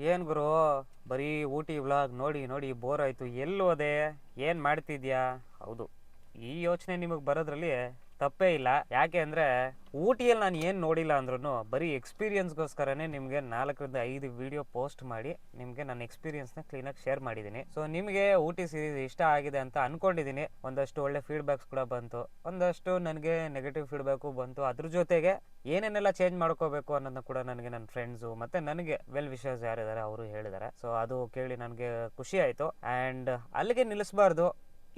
ಏನು ಗುರು, ಬರೀ ಊಟಿ ವ್ಲಾಗ್ ನೋಡಿ ನೋಡಿ ಬೋರ್ ಆಯಿತು. ಎಲ್ಲಿ ಹೋದೆ, ಏನು ಮಾಡ್ತಿದ್ಯಾ? ಹೌದು, ಈ ಯೋಚನೆ ನಿಮಗೆ ಬರೋದ್ರಲ್ಲಿ ತಪ್ಪೇ ಇಲ್ಲ. ಯಾಕೆ ಅಂದರೆ ಊಟಿಯಲ್ಲಿ ನಾನು ಏನು ನೋಡಿಲ್ಲ ಅಂದ್ರೂ ಬರೀ ಎಕ್ಸ್ಪೀರಿಯನ್ಸ್ಗೋಸ್ಕರನೇ ನಿಮಗೆ 4-5 ವಿಡಿಯೋ ಪೋಸ್ಟ್ ಮಾಡಿ ನಿಮಗೆ ನನ್ನ ಎಕ್ಸ್ಪೀರಿಯನ್ಸ್ನ ಕ್ಲೀನಾಗಿ ಶೇರ್ ಮಾಡಿದ್ದೀನಿ. ಸೊ ನಿಮಗೆ ಊಟಿ ಸೀರೀಸ್ ಇಷ್ಟ ಆಗಿದೆ ಅಂತ ಅಂದ್ಕೊಂಡಿದ್ದೀನಿ. ಒಂದಷ್ಟು ಒಳ್ಳೆ ಫೀಡ್ಬ್ಯಾಕ್ಸ್ ಕೂಡ ಬಂತು, ಒಂದಷ್ಟು ನನಗೆ ನೆಗೆಟಿವ್ ಫೀಡ್ಬ್ಯಾಕು ಬಂತು. ಅದ್ರ ಜೊತೆಗೆ ಏನೇನೆಲ್ಲ ಚೇಂಜ್ ಮಾಡ್ಕೋಬೇಕು ಅನ್ನೋದನ್ನ ಕೂಡ ನನಗೆ ನನ್ನ ಫ್ರೆಂಡ್ಸು ಮತ್ತು ನನಗೆ ವೆಲ್ ವಿಷರ್ಸ್ ಯಾರಿದ್ದಾರೆ ಅವರು ಹೇಳಿದ್ದಾರೆ. ಸೊ ಅದು ಕೇಳಿ ನನಗೆ ಖುಷಿ ಆಯಿತು. ಆ್ಯಂಡ್ ಅಲ್ಲಿಗೆ ನಿಲ್ಲಿಸಬಾರ್ದು,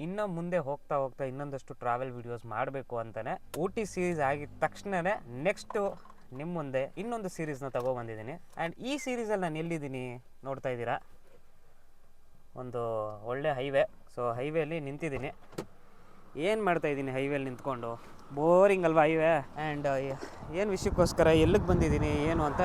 ಇನ್ನು ಮುಂದೆ ಹೋಗ್ತಾ ಹೋಗ್ತಾ ಇನ್ನೊಂದಷ್ಟು ಟ್ರಾವೆಲ್ ವಿಡಿಯೋಸ್ ಮಾಡಬೇಕು ಅಂತಲೇ ಊಟಿ ಸೀರೀಸ್ ಆಗಿದ ತಕ್ಷಣವೇ ನೆಕ್ಸ್ಟು ನಿಮ್ಮ ಮುಂದೆ ಇನ್ನೊಂದು ಸೀರೀಸ್ನ ತೊಗೊಬಂದಿದ್ದೀನಿ. ಆ್ಯಂಡ್ ಈ ಸೀರೀಸಲ್ಲಿ ನಾನು ಎಲ್ಲಿದ್ದೀನಿ ನೋಡ್ತಾ ಇದ್ದೀರಾ, ಒಂದು ಒಳ್ಳೆ ಹೈವೇ. ಸೊ ಹೈವೇಲಿ ನಿಂತಿದ್ದೀನಿ. ಏನು ಮಾಡ್ತಾಯಿದ್ದೀನಿ ಹೈವೇಲಿ ನಿಂತ್ಕೊಂಡು? ಬೋರಿಂಗ್ ಅಲ್ವಾ ಹೈವೇ? ಆ್ಯಂಡ್ ಏನು ವಿಷಯಕ್ಕೋಸ್ಕರ ಎಲ್ಲಿಗೆ ಬಂದಿದ್ದೀನಿ ಏನು ಅಂತ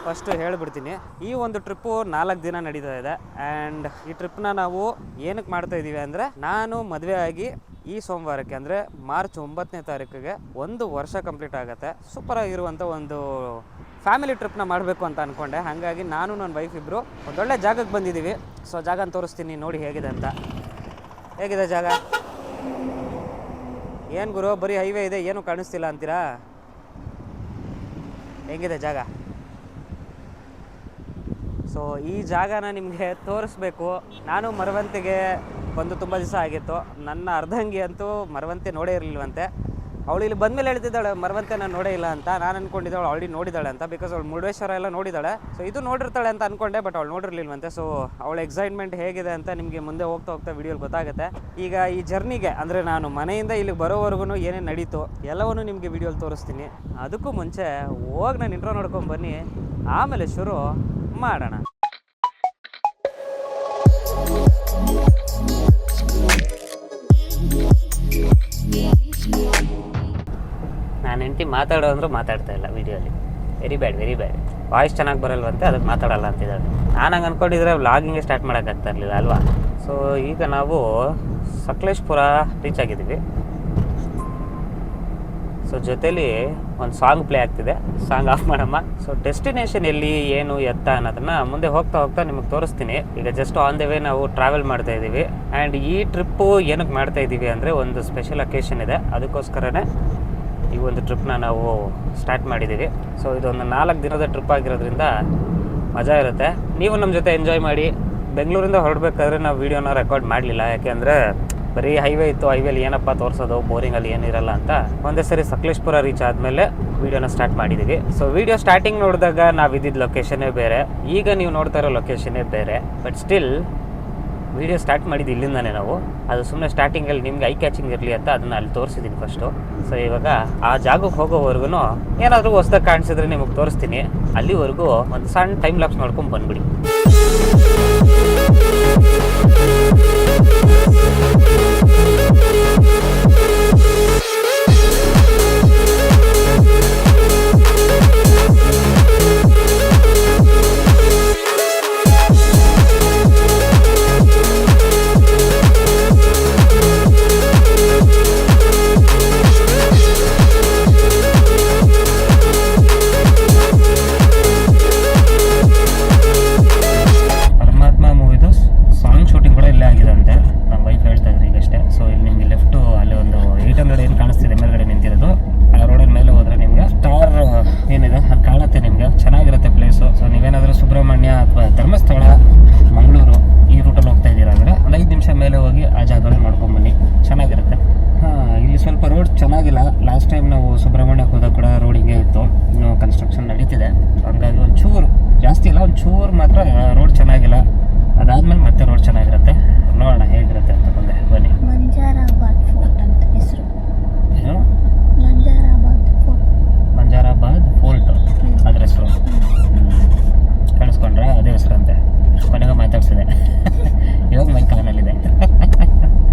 ಫಸ್ಟು ಹೇಳಿಬಿಡ್ತೀನಿ. ಈ ಒಂದು ಟ್ರಿಪ್ಪು 4 ದಿನ ನಡೀತಾ ಇದೆ. ಆ್ಯಂಡ್ ಈ ಟ್ರಿಪ್ನ ನಾವು ಏನಕ್ಕೆ ಮಾಡ್ತಾಯಿದ್ದೀವಿ ಅಂದರೆ, ನಾನು ಮದುವೆ ಆಗಿ ಈ ಸೋಮವಾರಕ್ಕೆ ಅಂದರೆ ಮಾರ್ಚ್ 9ನೇ ತಾರೀಕಿಗೆ 1 ವರ್ಷ ಕಂಪ್ಲೀಟ್ ಆಗುತ್ತೆ. ಸೂಪರಾಗಿರುವಂಥ ಒಂದು ಫ್ಯಾಮಿಲಿ ಟ್ರಿಪ್ನ ಮಾಡಬೇಕು ಅಂತ ಅಂದ್ಕೊಂಡೆ. ಹಾಗಾಗಿ ನಾನು ನನ್ನ ವೈಫ್ ಇಬ್ಬರು ಒಂದೊಳ್ಳೆ ಜಾಗಕ್ಕೆ ಬಂದಿದ್ದೀವಿ. ಸೊ ಜಾಗನ ತೋರಿಸ್ತೀನಿ ನೋಡಿ ಹೇಗಿದೆ ಅಂತ. ಹೇಗಿದೆ ಜಾಗ? ಏನು ಗುರು, ಬರೀ ಹೈವೇ ಇದೆ, ಏನೂ ಕಾಣಿಸ್ತಿಲ್ಲ ಅಂತೀರಾ? ಹೆಂಗಿದೆ ಜಾಗ? ಸೊ ಈ ಜಾಗನ ನಿಮಗೆ ತೋರಿಸ್ಬೇಕು. ನಾನು ಮರವಂತೆಗೆ ಬಂದು ತುಂಬ ದಿವಸ ಆಗಿತ್ತು. ನನ್ನ ಅರ್ಧಂಗಿ ಅಂತೂ ಮರವಂತೆ ನೋಡೇ ಇರಲಿಲ್ವಂತೆ. ಅವಳು ಇಲ್ಲಿ ಬಂದಮೇಲೆ ಹೇಳ್ತಿದ್ದಾಳೆ ಮರವಂತೆ ನಾನು ನೋಡೇ ಇಲ್ಲ ಅಂತ. ನಾನು ಅಂದ್ಕೊಂಡಿದ್ದಾಳೆ ಆಲ್ರೆಡಿ ನೋಡಿದ್ದಾಳೆ ಅಂತ, ಬಿಕಾಸ್ ಅವಳು ಮುರುಡೇಶ್ವರ ಎಲ್ಲ ನೋಡಿದ್ದಾಳೆ. ಸೊ ಇದು ನೋಡಿರ್ತಾಳೆ ಅಂತ ಅಂದ್ಕೊಂಡೆ, ಬಟ್ ಅವಳು ನೋಡಿರ್ಲಿಲ್ವಂತೆ. ಸೊ ಅವಳ ಎಕ್ಸೈಟ್ಮೆಂಟ್ ಹೇಗಿದೆ ಅಂತ ನಿಮಗೆ ಮುಂದೆ ಹೋಗ್ತಾ ಹೋಗ್ತಾ ವಿಡಿಯೋಲಿ ಗೊತ್ತಾಗುತ್ತೆ. ಈಗ ಈ ಜರ್ನಿಗೆ ಅಂದರೆ ನಾನು ಮನೆಯಿಂದ ಇಲ್ಲಿಗೆ ಬರೋವರೆಗೂ ಏನೇನು ನಡೀತು ಎಲ್ಲವನ್ನೂ ನಿಮಗೆ ವಿಡಿಯೋಲಿ ತೋರಿಸ್ತೀನಿ. ಅದಕ್ಕೂ ಮುಂಚೆ ಹೋಗಿ ನಾನು ಇಂಟ್ರೋ ನೋಡ್ಕೊಂಡು ಬನ್ನಿ, ಆಮೇಲೆ ಶುರು ಮಾಡೋಣ. ನಾನು ಹೆಂಡತಿ ಮಾತಾಡೋ ಅಂದರೂ ಮಾತಾಡ್ತಾ ಇಲ್ಲ ವಿಡಿಯೋಲಿ. Very bad. ವಾಯ್ಸ್ ಚೆನ್ನಾಗಿ ಬರಲ್ವಂತೆ, ಅದಕ್ಕೆ ಮಾತಾಡಲ್ಲ ಅಂತಿದ್ದಾಳೆ. ನಾನು ಹಂಗೆ ಅಂದ್ಕೊಂಡಿದ್ರೆ ವ್ಲಾಗಿಂಗೇ ಸ್ಟಾರ್ಟ್ ಮಾಡೋಕ್ಕಾಗ್ತಾ ಇರಲಿಲ್ಲ ಅಲ್ವಾ? ಸೊ ಈಗ ನಾವು ಸಕಲೇಶ್ಪುರ ರೀಚ್ ಆಗಿದ್ದೀವಿ. ಸೊ ಜೊತೇಲಿ ಒಂದು ಸಾಂಗ್ ಪ್ಲೇ ಆಗ್ತಿದೆ, ಸಾಂಗ್ ಆಫ್ ಮಾಡಮ್ಮ. ಸೊ ಡೆಸ್ಟಿನೇಷನ್ ಎಲ್ಲಿ ಏನು ಎತ್ತ ಅನ್ನೋದನ್ನು ಮುಂದೆ ಹೋಗ್ತಾ ಹೋಗ್ತಾ ನಿಮಗೆ ತೋರಿಸ್ತೀನಿ. ಈಗ ಜಸ್ಟ್ ಆನ್ ದ ವೇ ನಾವು ಟ್ರಾವೆಲ್ ಮಾಡ್ತಾ ಇದ್ದೀವಿ. ಆ್ಯಂಡ್ ಈ ಟ್ರಿಪ್ಪು ಏನಕ್ಕೆ ಮಾಡ್ತಾ ಇದ್ದೀವಿ ಅಂದರೆ ಒಂದು ಸ್ಪೆಷಲ್ ಅಕೇಶನ್ ಇದೆ, ಅದಕ್ಕೋಸ್ಕರನೇ ಈ ಒಂದು ಟ್ರಿಪ್ನ ನಾವು ಸ್ಟಾರ್ಟ್ ಮಾಡಿದ್ದೀವಿ. ಸೊ ಇದೊಂದು 4 ದಿನದ ಟ್ರಿಪ್ ಆಗಿರೋದ್ರಿಂದ ಮಜಾ ಇರುತ್ತೆ. ನೀವು ನಮ್ಮ ಜೊತೆ ಎಂಜಾಯ್ ಮಾಡಿ. ಬೆಂಗಳೂರಿಂದ ಹೊರಡಬೇಕಾದ್ರೆ ನಾವು ವೀಡಿಯೋನ ರೆಕಾರ್ಡ್ ಮಾಡಲಿಲ್ಲ, ಯಾಕೆಂದರೆ ಬರೀ ಹೈವೇ ಇತ್ತು. ಹೈವೇಲಿ ಏನಪ್ಪ ತೋರಿಸೋದು, ಬೋರಿಂಗಲ್ಲಿ ಏನಿರಲ್ಲ ಅಂತ ಒಂದೇ ಸರಿ ಸಕಲೇಶ್ಪುರ ರೀಚ್ ಆದಮೇಲೆ ವೀಡಿಯೋನ ಸ್ಟಾರ್ಟ್ ಮಾಡಿದ್ದೀವಿ. ಸೊ ವೀಡಿಯೋ ಸ್ಟಾರ್ಟಿಂಗ್ ನೋಡಿದಾಗ ನಾವು ಇದ್ದಿದ್ದು ಲೊಕೇಶನ್ನೇ ಬೇರೆ, ಈಗ ನೀವು ನೋಡ್ತಾ ಇರೋ ಲೊಕೇಶನ್ನೇ ಬೇರೆ. ಬಟ್ ಸ್ಟಿಲ್ ವೀಡಿಯೋ ಸ್ಟಾರ್ಟ್ ಮಾಡಿದ್ದು ಇಲ್ಲಿಂದಾನೆ ನಾವು. ಅದು ಸುಮ್ಮನೆ ಸ್ಟಾರ್ಟಿಂಗಲ್ಲಿ ನಿಮ್ಗೆ ಐ ಕ್ಯಾಚಿಂಗ್ ಇರಲಿ ಅಂತ ಅದನ್ನು ಅಲ್ಲಿ ತೋರಿಸಿದ್ದೀನಿ ಫಸ್ಟು. ಸೊ ಇವಾಗ ಆ ಜಾಗಕ್ಕೆ ಹೋಗೋವರೆಗೂ ಏನಾದರೂ ಹೊಸ್ದಾಗಿ ಕಾಣಿಸಿದ್ರೆ ನಿಮಗೆ ತೋರಿಸ್ತೀನಿ. ಅಲ್ಲಿವರೆಗೂ ಒಂದು ಸಣ್ಣ ಟೈಮ್ ಲ್ಯಾಪ್ಸ್ ಮಾಡ್ಕೊಂಡು ಬಂದ್ಬಿಡಿ. ಚೆನ್ನಾಗಿಲ್ಲ. ಲಾಸ್ಟ್ ಟೈಮ್ ನಾವು ಸುಬ್ರಹ್ಮಣ್ಯಕ್ಕೆ ಹೋದಾಗ ಕೂಡ ರೋಡ್ ಹಿಂಗೆ ಇತ್ತು, ಇನ್ನೂ ಕನ್ಸ್ಟ್ರಕ್ಷನ್ ನಡೀತಿದೆ. ಹಂಗಾಗಿ ಒಂಚೂರು ಜಾಸ್ತಿ ಇಲ್ಲ, ಒಂಚೂರು ಮಾತ್ರ ರೋಡ್ ಚೆನ್ನಾಗಿಲ್ಲ. ಅದಾದಮೇಲೆ ಮತ್ತೆ ರೋಡ್ ಚೆನ್ನಾಗಿರುತ್ತೆ. ನೋಡೋಣ ಹೇಗಿರುತ್ತೆ ಅಂತ ಮುಂದೆ ಬನ್ನಿ. ಮಂಜಾರಾಬಾದ್ ಫೋರ್ಟ್ ಅಂತ ಹೆಸರು. ಏನು? ಮಂಜಾರಾಬಾದ್ ಫೋರ್ಟ್ ಅದ್ರ ಹೆಸರು ಕಾಣಿಸ್ಕೊಂಡ್ರೆ ಅದೇ ಹೆಸರಂತೆ. ಕೊನೆಗೆ ಮಾತಾಡ್ಸಿದೆ. ಇವಾಗ ಮೈ ಕಾನಲ್ಲಿದೆ.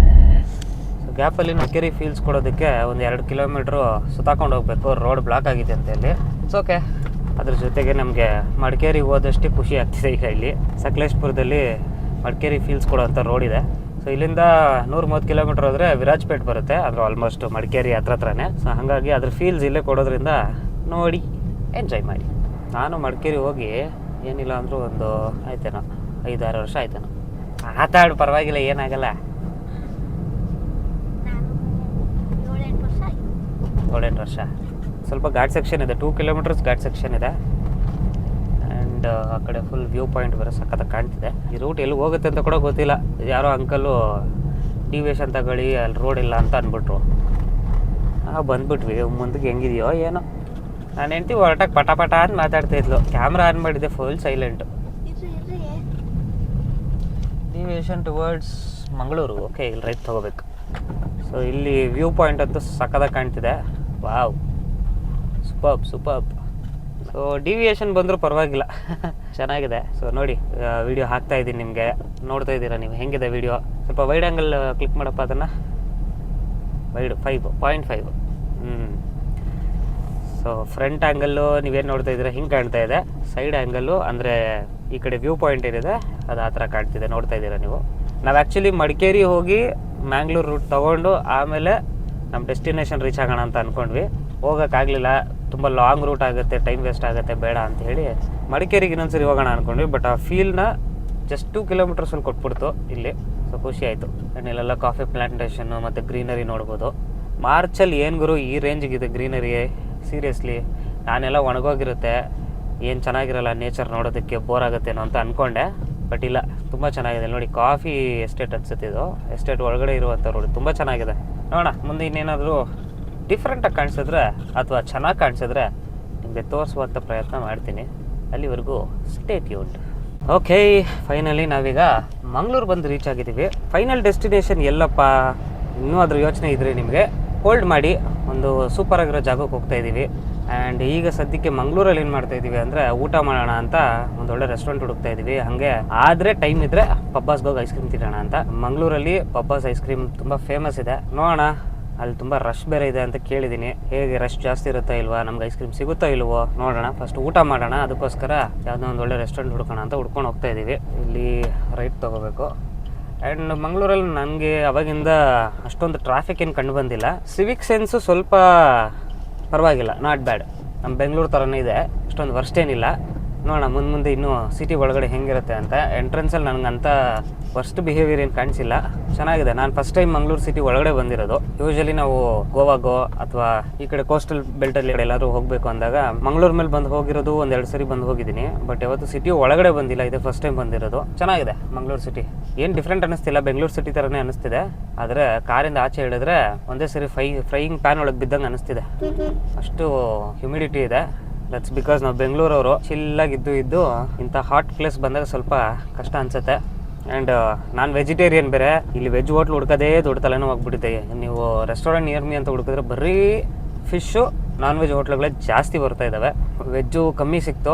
ಗ್ಯಾಪಲ್ಲಿ ಮಡಿಕೇರಿ ಫೀಲ್ಸ್ ಕೊಡೋದಕ್ಕೆ ಒಂದು 2 ಕಿಲೋಮೀಟ್ರು ಸುತ್ತಾಕೊಂಡು ಹೋಗಬೇಕು. ರೋಡ್ ಬ್ಲಾಕ್ ಆಗಿದೆ ಅಂತ ಇಲ್ಲಿ. It's okay. ಅದ್ರ ಜೊತೆಗೆ ನಮಗೆ ಮಡಿಕೇರಿಗೆ ಹೋದಷ್ಟೇ ಖುಷಿ ಆಗ್ತಿದೆ. ಈಗ ಇಲ್ಲಿ ಸಕಲೇಶ್ಪುರದಲ್ಲಿ ಮಡಿಕೇರಿ ಫೀಲ್ಸ್ ಕೊಡೋಂಥ ರೋಡ್ ಇದೆ. ಸೊ ಇಲ್ಲಿಂದ 130 ಕಿಲೋಮೀಟ್ರ್ ಹೋದರೆ ವಿರಾಜಪೇಟೆ ಬರುತ್ತೆ, ಅಂದರೆ ಆಲ್ಮೋಸ್ಟ್ ಮಡಿಕೇರಿ ಹತ್ರನೇ. ಸೊ ಹಾಗಾಗಿ ಅದ್ರ ಫೀಲ್ಸ್ ಇಲ್ಲೇ ಕೊಡೋದ್ರಿಂದ ನೋಡಿ ಎಂಜಾಯ್ ಮಾಡಿ. ನಾನು ಮಡಿಕೇರಿ ಹೋಗಿ ಏನಿಲ್ಲ ಅಂದರೂ ಒಂದು ಆಯ್ತೇನೋ 5-6 ವರ್ಷ ಆಯ್ತೇನೋ. ಆತಾಡು ಪರವಾಗಿಲ್ಲ, ಏನಾಗಲ್ಲ. 7-8 ವರ್ಷ. ಸ್ವಲ್ಪ ಘಾಟ್ ಸೆಕ್ಷನ್ ಇದೆ, 2 ಕಿಲೋಮೀಟರ್ಸ್ ಘಾಟ್ ಸೆಕ್ಷನ್ ಇದೆ. ಆ್ಯಂಡ್ ಆ ಕಡೆ ಫುಲ್ ವ್ಯೂ ಪಾಯಿಂಟ್ ಬೇರೆ ಸಖತ್ತಾಗಿ ಕಾಣ್ತಿದೆ. ಈ ರೂಟ್ ಎಲ್ಲಿ ಹೋಗುತ್ತೆ ಅಂತ ಕೂಡ ಗೊತ್ತಿಲ್ಲ. ಯಾರೋ ಅಂಕಲ್ಲು ಡಿವಿಯೇಷನ್ ತಗೊಳ್ಳಿ, ಅಲ್ಲಿ ರೋಡ್ ಇಲ್ಲ ಅಂತ ಅಂದ್ಬಿಟ್ರು. ಬಂದ್ಬಿಟ್ವಿ. ಮುಂದಕ್ಕೆ ಹೆಂಗಿದೆಯೋ ಏನೋ. ನಾನು ಹೆಂಡ್ತಿ ಹೊರಟಾಗಿ ಪಟ ಅಂತ ಮಾತಾಡ್ತಾಯಿದ್ಲು. ಕ್ಯಾಮ್ರಾ ಆನ್ ಮಾಡಿದ್ದೆ, full silent. Deviation towards Mangaluru. Okay, ಇಲ್ಲಿ ರೈಟ್ ತೊಗೋಬೇಕು. ಸೊ ಇಲ್ಲಿ ವ್ಯೂ ಪಾಯಿಂಟ್ ಅಂತೂ ಸಖತ್ತಾಗಿ ಕಾಣ್ತಿದೆ. Wow, superb. ಸೊ ಡಿವಿಯೇಷನ್ ಬಂದರೂ ಪರವಾಗಿಲ್ಲ, ಚೆನ್ನಾಗಿದೆ. ಸೊ ನೋಡಿ, ವಿಡಿಯೋ ಹಾಕ್ತಾ ಇದ್ದೀನಿ ನಿಮಗೆ, ನೋಡ್ತಾ ಇದ್ದೀರಾ ನೀವು ಹೆಂಗಿದೆ ವಿಡಿಯೋ. ಸ್ವಲ್ಪ ವೈಡ್ ಆ್ಯಂಗಲ್ ಕ್ಲಿಕ್ ಮಾಡಪ್ಪ ಅದನ್ನು. ವೈಡ್ 5.5. ಸೊ ಫ್ರಂಟ್ ಆ್ಯಂಗಲ್ಲು ನೀವೇನು ನೋಡ್ತಾ ಇದ್ದೀರಾ ಹಿಂಗೆ ಕಾಣ್ತಾ ಇದೆ. ಸೈಡ್ ಆ್ಯಂಗಲ್ಲು ಅಂದರೆ ಈ ಕಡೆ ವ್ಯೂ ಪಾಯಿಂಟ್ ಏನಿದೆ ಅದು ಆ ಥರ ಕಾಣ್ತಿದೆ, ನೋಡ್ತಾ ಇದ್ದೀರಾ ನೀವು. ನಾವು ಆ್ಯಕ್ಚುಲಿ ಮಡಿಕೇರಿ ಹೋಗಿ ಮ್ಯಾಂಗ್ಳೂರು ರೂಟ್ ತೊಗೊಂಡು ಆಮೇಲೆ ನಮ್ಮ ಡೆಸ್ಟಿನೇಷನ್ ರೀಚ್ ಆಗೋಣ ಅಂತ ಅಂದ್ಕೊಂಡ್ವಿ. ಹೋಗೋಕ್ಕಾಗಲಿಲ್ಲ, ತುಂಬ ಲಾಂಗ್ ರೂಟ್ ಆಗುತ್ತೆ, ಟೈಮ್ ವೇಸ್ಟ್ ಆಗುತ್ತೆ, ಬೇಡ ಅಂತ ಹೇಳಿ ಮಡಿಕೇರಿಗೆ ಇನ್ನೊಂದ್ಸರಿ ಹೋಗೋಣ ಅಂದ್ಕೊಂಡ್ವಿ. ಬಟ್ ಆ ಫೀಲ್ನ ಜಸ್ಟ್ 2 ಕಿಲೋಮೀಟರ್ಸಲ್ಲಿ ಕೊಟ್ಬಿಡ್ತು ಇಲ್ಲಿ. ಸೊ ಖುಷಿ ಆಯಿತು. ಆ್ಯಂಡ್ ಇಲ್ಲೆಲ್ಲ ಕಾಫಿ ಪ್ಲಾಂಟೇಷನ್ನು ಮತ್ತು ಗ್ರೀನರಿ ನೋಡ್ಬೋದು. ಮಾರ್ಚಲ್ಲಿ ಏನು ಗುರು ಈ ರೇಂಜಿಗಿದೆ ಗ್ರೀನರಿ, ಸೀರಿಯಸ್ಲಿ. ನಾನೆಲ್ಲ ಒಣಗೋಗಿರುತ್ತೆ, ಏನು ಚೆನ್ನಾಗಿರಲ್ಲ ನೇಚರ್ ನೋಡೋದಕ್ಕೆ, ಬೋರ್ ಆಗುತ್ತೇನೋ ಅಂತ ಅಂದ್ಕೊಂಡೆ. ಬಟ್ ಇಲ್ಲ, ತುಂಬ ಚೆನ್ನಾಗಿದೆ ನೋಡಿ. ಕಾಫಿ ಎಸ್ಟೇಟ್ ಅನ್ಸುತ್ತೆ ಇದು, ಎಸ್ಟೇಟ್ ಒಳಗಡೆ ಇರುವಂಥ ರೋಡ್. ತುಂಬ ಚೆನ್ನಾಗಿದೆ. ನೋಡೋಣ ಮುಂದೆ ಇನ್ನೇನಾದರೂ ಡಿಫ್ರೆಂಟಾಗಿ ಕಾಣಿಸಿದ್ರೆ ಅಥವಾ ಚೆನ್ನಾಗಿ ಕಾಣಿಸಿದ್ರೆ ನಿಮಗೆ ತೋರಿಸುವಂಥ ಪ್ರಯತ್ನ ಮಾಡ್ತೀನಿ. ಅಲ್ಲಿವರೆಗೂ ಸ್ಟೇ ಟ್ಯೂನ್ಡ್. ಓಕೆ, ಫೈನಲಿ ನಾವೀಗ ಮಂಗಳೂರು ಬಂದು ರೀಚ್ ಆಗಿದ್ದೀವಿ. ಫೈನಲ್ ಡೆಸ್ಟಿನೇಷನ್ ಎಲ್ಲಪ್ಪ ಇನ್ನೂ ಅದ್ರ ಯೋಚನೆ ಇದ್ದರೆ ನಿಮಗೆ ಹೋಲ್ಡ್ ಮಾಡಿ, ಒಂದು ಸೂಪರ್ ಆಗಿರೋ ಜಾಗಕ್ಕೆ ಹೋಗ್ತಾ ಇದ್ದೀವಿ. ಆ್ಯಂಡ್ ಈಗ ಸದ್ಯಕ್ಕೆ ಮಂಗಳೂರಲ್ಲಿ ಏನು ಮಾಡ್ತಾ ಇದ್ದೀವಿ ಅಂದರೆ ಊಟ ಮಾಡೋಣ ಅಂತ ಒಂದೊಳ್ಳೆ ರೆಸ್ಟೋರೆಂಟ್ ಹುಡುಕ್ತಾ ಇದ್ದೀವಿ. ಹಾಗೆ ಆದರೆ ಟೈಮ್ ಇದ್ದರೆ ಪಬ್ಬಾಸ್ಗೆ ಹೋಗಿ ಐಸ್ ಕ್ರೀಮ್ ತಿನ್ನೋಣ ಅಂತ. ಮಂಗಳೂರಲ್ಲಿ ಪಬ್ಬಾಸ್ ಐಸ್ ಕ್ರೀಮ್ ತುಂಬ ಫೇಮಸ್ ಇದೆ. ನೋಡೋಣ, ಅಲ್ಲಿ ತುಂಬ ರಶ್ ಬೇರೆ ಇದೆ ಅಂತ ಕೇಳಿದ್ದೀನಿ. ಹೇಗೆ ರಶ್ ಜಾಸ್ತಿ ಇರುತ್ತಾ ಇಲ್ವಾ, ನಮ್ಗೆ ಐಸ್ ಕ್ರೀಮ್ ಸಿಗುತ್ತೋ ಇಲ್ವೋ ನೋಡೋಣ. ಫಸ್ಟ್ ಊಟ ಮಾಡೋಣ, ಅದಕ್ಕೋಸ್ಕರ ಯಾವುದೋ ಒಂದು ಒಳ್ಳೆ ರೆಸ್ಟೋರೆಂಟ್ ಹುಡ್ಕೋಣ ಅಂತ ಹುಡ್ಕೊಂಡು ಹೋಗ್ತಾ ಇದ್ದೀವಿ. ಇಲ್ಲಿ ರೈಟ್ ತೊಗೋಬೇಕು. ಆ್ಯಂಡ್ ಮಂಗಳೂರಲ್ಲಿ ನನಗೆ ಅವಾಗಿಂದ ಅಷ್ಟೊಂದು ಟ್ರಾಫಿಕ್ ಏನು ಕಂಡು ಬಂದಿಲ್ಲ. ಸಿವಿಕ್ ಸೆನ್ಸು ಸ್ವಲ್ಪ ಪರವಾಗಿಲ್ಲ, ನಾಟ್ ಬ್ಯಾಡ್. ನಮ್ಮ ಬೆಂಗಳೂರು ಥರನೇ ಇದೆ, ಅಷ್ಟೊಂದು ವರ್ಸ್ಟ್ ಏನಿಲ್ಲ. ನೋಡೋಣ ಮುಂದೆ ಇನ್ನೂ ಸಿಟಿ ಒಳಗಡೆ ಹೆಂಗಿರುತ್ತೆ ಅಂತ. ಎಂಟ್ರೆನ್ಸಲ್ಲಿ ನನಗಂತ ವರ್ಸ್ಟ್ ಬಿಹೇವಿಯರ್ ಏನು ಕಾಣಿಸಿಲ್ಲ, ಚೆನ್ನಾಗಿದೆ. ನಾನು ಫಸ್ಟ್ ಟೈಮ್ ಮಂಗಳೂರು ಸಿಟಿ ಒಳಗಡೆ ಬಂದಿರೋದು. ಯೂಶಲಿ ನಾವು ಗೋವಾಗೋ ಅಥವಾ ಈ ಕಡೆ ಕೋಸ್ಟಲ್ ಬೆಲ್ಟಲ್ಲಿ ಎಲ್ಲಾದರೂ ಹೋಗಬೇಕು ಅಂದಾಗ ಮಂಗಳೂರು ಮೇಲೆ ಬಂದು ಹೋಗಿರೋದು, 1-2 ಸರಿ ಬಂದು ಹೋಗಿದ್ದೀನಿ. ಬಟ್ ಯಾವತ್ತು ಸಿಟಿ ಒಳಗಡೆ ಬಂದಿಲ್ಲ, ಇದೇ ಫಸ್ಟ್ ಟೈಮ್ ಬಂದಿರೋದು. ಚೆನ್ನಾಗಿದೆ ಮಂಗಳೂರು ಸಿಟಿ, ಏನು ಡಿಫ್ರೆಂಟ್ ಅನ್ನಿಸ್ತಿಲ್ಲ, ಬೆಂಗಳೂರು ಸಿಟಿ ಥರನೇ ಅನ್ನಿಸ್ತಿದೆ. ಆದರೆ ಕಾರಿಂದ ಆಚೆ ಹೇಳಿದ್ರೆ ಒಂದೇ ಸರಿ ಫ್ರೈಯಿಂಗ್ ಪ್ಯಾನ್ ಒಳಗೆ ಬಿದ್ದಂಗೆ ಅನ್ನಿಸ್ತಿದೆ, ಅಷ್ಟು ಹ್ಯುಮಿಡಿಟಿ ಇದೆ. ದಟ್ಸ್ ಬಿಕಾಸ್ ನಾವು ಬೆಂಗಳೂರವರು ಚಿಲ್ಲಾಗಿದ್ದು ಇಂಥ ಹಾಟ್ ಪ್ಲೇಸ್ ಬಂದಾಗ ಸ್ವಲ್ಪ ಕಷ್ಟ ಅನಿಸುತ್ತೆ. ಆ್ಯಂಡ್ ನಾನು ವೆಜಿಟೇರಿಯನ್ ಬೇರೆ, ಇಲ್ಲಿ ವೆಜ್ ಹೋಟ್ಲ್ ಹುಡ್ಕೋದೇ ದೊಡ್ಡ ತಲೆನೋ ಹೋಗ್ಬಿಟ್ಟಿದೆ. ನೀವು ರೆಸ್ಟೋರೆಂಟ್ ನಿಯರ್ ಮೀ ಅಂತ ಹುಡುಕಿದ್ರೆ ಬರೀ ಫಿಶ್ಶು ನಾನ್ ವೆಜ್ ಹೋಟ್ಲುಗಳೇ ಜಾಸ್ತಿ ಬರ್ತಾ ಇದ್ದಾವೆ. ವೆಜ್ಜು ಕಮ್ಮಿ ಸಿಕ್ತು,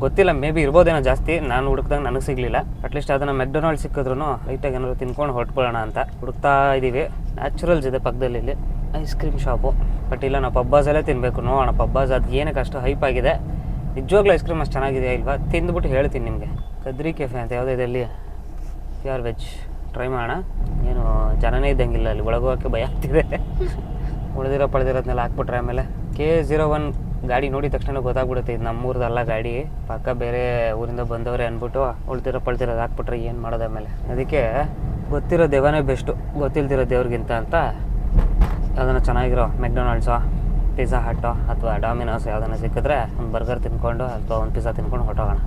ಗೊತ್ತಿಲ್ಲ, ಮೇ ಬಿ ಇರ್ಬೋದೇನೋ ಜಾಸ್ತಿ. ನಾನು ಹುಡುಕ್ದಾಗ ನನಗೆ ಸಿಗಲಿಲ್ಲ. ಅಟ್ಲೀಸ್ಟ್ ಅದನ್ನು ಮೆಕ್ಡೊನಾಲ್ಡ್ ಸಿಕ್ಕಿದ್ರು ಲೈಟಾಗಿ ಏನಾದ್ರು ತಿನ್ಕೊಂಡು ಹೊರಟ್ಕೊಳ್ಳೋಣ ಅಂತ ಹುಡುಕ್ತಾ ಇದ್ದೀವಿ. ನ್ಯಾಚುರಲ್ಸ್ ಇದೆ ಪಕ್ಕದಲ್ಲಿ, ಇಲ್ಲಿ ಐಸ್ ಕ್ರೀಮ್ ಶಾಪು. ಬಟ್ ಇಲ್ಲ, ನಾವು ಪಬ್ಬಾಸಲ್ಲೇ ತಿನ್ನಬೇಕು. ನೋಡೋಣ ಪಬ್ಬಾಸ್ ಅದು ಏನಕ್ಕೆ ಅಷ್ಟು ಹೈಪ್ ಆಗಿದೆ. ನಿಜವಾಗ್ಲೂ ಐಸ್ ಕ್ರೀಮ್ ಅಷ್ಟು ಚೆನ್ನಾಗಿದೆ ಇಲ್ವಾ, ತಿಂದುಬಿಟ್ಟು ಹೇಳ್ತೀನಿ ನಿಮಗೆ. ಕದ್ರಿ ಕೆಫೆ ಅಂತ ಯಾವುದೋ ಇದೆ ಅಲ್ಲಿ, ಪ್ಯೂರ್ ವೆಜ್. ಟ್ರೈ ಮಾಡೋಣ. ಏನು ಜನನೇ ಇದ್ದಂಗಿಲ್ಲ ಅಲ್ಲಿ, ಒಳಗೋಗೋಕ್ಕೆ ಭಯ ಆಗ್ತಿದೆ. ಪಡೆದಿರೋದನ್ನೆಲ್ಲ ಹಾಕ್ಬಿಟ್ರೆ ಆಮೇಲೆ K01 ಗಾಡಿ ನೋಡಿದ ತಕ್ಷಣ ಗೊತ್ತಾಗ್ಬಿಡುತ್ತೆ ಇದು ನಮ್ಮೂರದಲ್ಲ ಗಾಡಿ, ಪಕ್ಕ ಬೇರೆ ಊರಿಂದ ಬಂದವರೇ ಅಂದ್ಬಿಟ್ಟು ಪಳ್ದಿರೋದು ಹಾಕ್ಬಿಟ್ರೆ ಏನು ಮಾಡೋದು ಆಮೇಲೆ. ಅದಕ್ಕೆ ಗೊತ್ತಿರೋ ದೇವನೇ ಬೆಸ್ಟು, ಗೊತ್ತಿಲ್ದಿರೋ ದೇವ್ರಿಗಿಂತ ಅಂತ ಯಾವುದನ್ನ ಚೆನ್ನಾಗಿರೋ ಮೆಕ್ಡೊನಾಲ್ಡ್ಸೋ, ಪಿಜ್ಜಾ ಹಟ್ಟೋ ಅಥವಾ ಡಾಮಿನೋಸ್ ಯಾವುದನ್ನ ಸಿಕ್ಕಿದ್ರೆ ಒಂದು ಬರ್ಗರ್ ತಿನ್ಕೊಂಡು ಅಥವಾ ಒಂದು ಪಿಜ್ಜಾ ತಿನ್ಕೊಂಡು ಹೊಟ್ಟೋಗೋಣ.